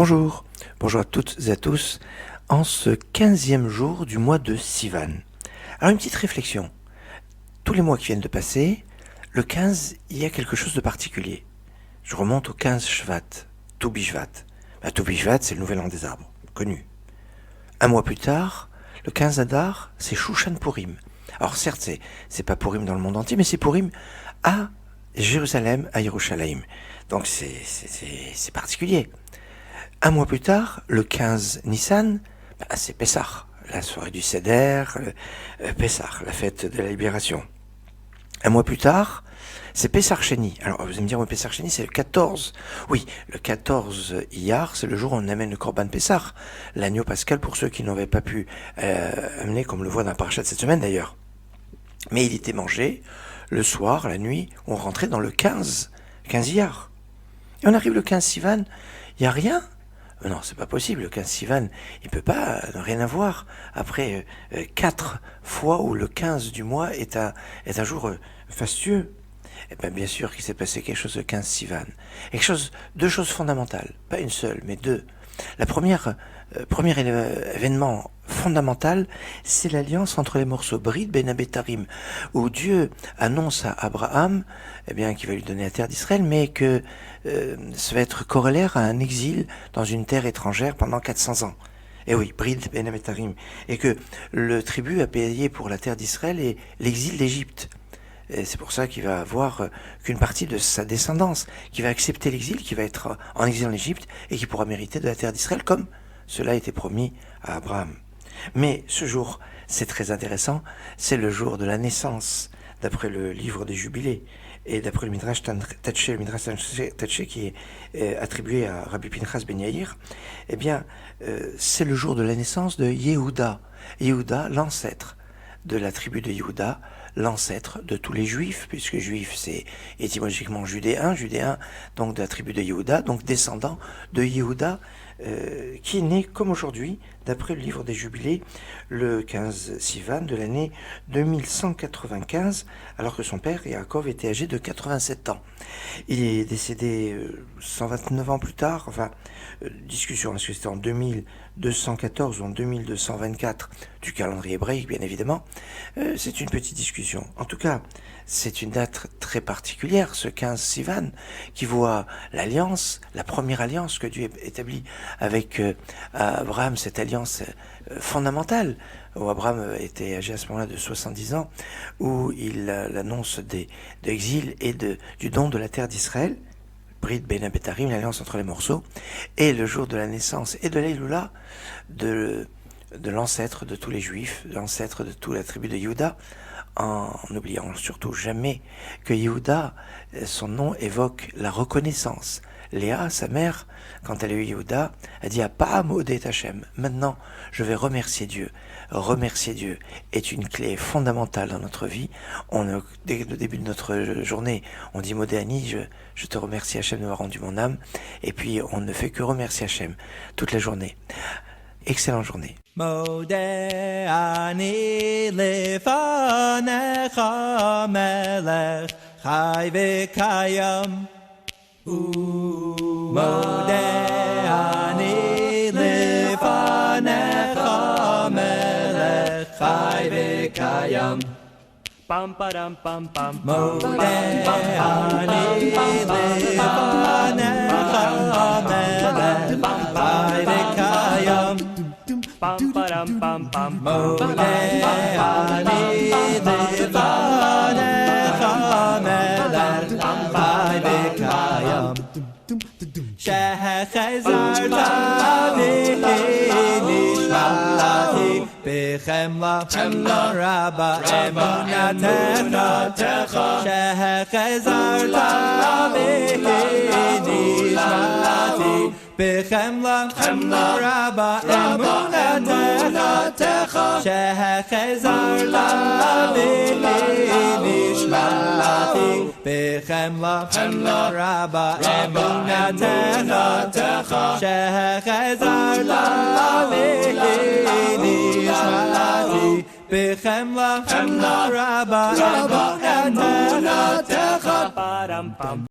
Bonjour, bonjour à toutes et à tous, en ce 15e jour du mois de Sivan. Alors une petite réflexion, tous les mois qui viennent de passer, le 15, il y a quelque chose de particulier. Je remonte au 15 Shvat, Tu B'Shvat. Tu B'Shvat, c'est le nouvel an des arbres, connu. Un mois plus tard, le 15 Adar, c'est Shushan Purim. Alors certes, c'est pas Purim dans le monde entier, mais c'est Purim à Jérusalem, à Yerushalayim. Donc c'est particulier. Un mois plus tard, le 15 Nissan, c'est Pessah, la soirée du Seder, Pessah, la fête de la libération. Un mois plus tard, c'est Pessah Sheni. Alors vous allez me dire, oui, Pessah Sheni, c'est le 14. Oui, le 14 Iyar, c'est le jour où on amène le Korban Pessah, l'agneau pascal pour ceux qui n'avaient pas pu amener, comme le voit dans la parasha de cette semaine d'ailleurs. Mais il était mangé le soir, la nuit, on rentrait dans le 15 Iyar. Et on arrive le 15 Sivan, il n'y a rien. Non, c'est pas possible, le 15 Sivan, il peut pas rien avoir. Après 4 fois où le 15 du mois est un jour fastueux. Et bien sûr qu'il s'est passé quelque chose le 15 Sivan. Deux choses fondamentales, pas une seule, mais deux. La premier événement fondamental, c'est l'alliance entre les morceaux Brit Ben Abetarim, où Dieu annonce à Abraham qu'il va lui donner la terre d'Israël, mais que ça va être corollaire à un exil dans une terre étrangère pendant 400 ans. Et oui, Brit Ben Abetarim. Et que le tribut a payé pour la terre d'Israël et l'exil d'Égypte. Et c'est pour ça qu'il va avoir qu'une partie de sa descendance, qui va accepter l'exil, qui va être en exil en Égypte et qui pourra mériter de la terre d'Israël comme cela a été promis à Abraham. Mais ce jour, c'est très intéressant, c'est le jour de la naissance, d'après le livre des Jubilés, et d'après le Midrash Tatché qui est attribué à Rabbi Pinchas Ben Yair, c'est le jour de la naissance de Yehuda. Yehuda, l'ancêtre de la tribu de Yehuda, l'ancêtre de tous les juifs, puisque juif c'est étymologiquement judéen, donc de la tribu de Yehuda, donc descendant de Yehuda, qui est né comme aujourd'hui, d'après le livre des Jubilés, le 15 Sivan de l'année 2195, alors que son père, Yaakov, était âgé de 87 ans. Il est décédé 129 ans plus tard, discussion, est-ce que c'était en 2214 ou en 2224 du calendrier hébraïque, bien évidemment, c'est une petite discussion. En tout cas, c'est une date très particulière, ce 15 Sivan, qui voit l'alliance, la première alliance que Dieu établit avec Abraham, cette alliance fondamentale, où Abraham était âgé à ce moment-là de 70 ans, où il annonce de l'exil et du don de la terre d'Israël, Brit Ben Abetarim, l'alliance entre les morceaux, et le jour de la naissance et de l'Eloula de l'ancêtre de tous les Juifs, l'ancêtre de toute la tribu de Yehuda, en n'oubliant surtout jamais que Yehuda, son nom évoque la reconnaissance. Léa, sa mère, quand elle a eu Yehuda, a dit « Apa'am odet Hashem ». Maintenant, je vais remercier Dieu. Remercier Dieu est une clé fondamentale dans notre vie. Dès le début de notre journée, on dit « Modéani, je te remercie Hashem de m'avoir rendu mon âme ». Et puis, on ne fait que remercier Hashem toute la journée. Excellente journée. Modéani lefanecha melech chai v'kayam. Modéani lefanecha melech chai v'kayam. Pam padam pam pam. Modéani lefanecha melech chai v'kayam. Pam padam pam pam. Modéani lefanecha melech chai v'kayam. Shechazarta v'nishmati b'chemla rabba emunatecha. Shechazarta v'nishmati b'chemla rabba emunatecha. Shechazarta v'nishmati b'chemla rabba emunatecha. Shechazarta v'nishmati b'chemla rabba emunatecha.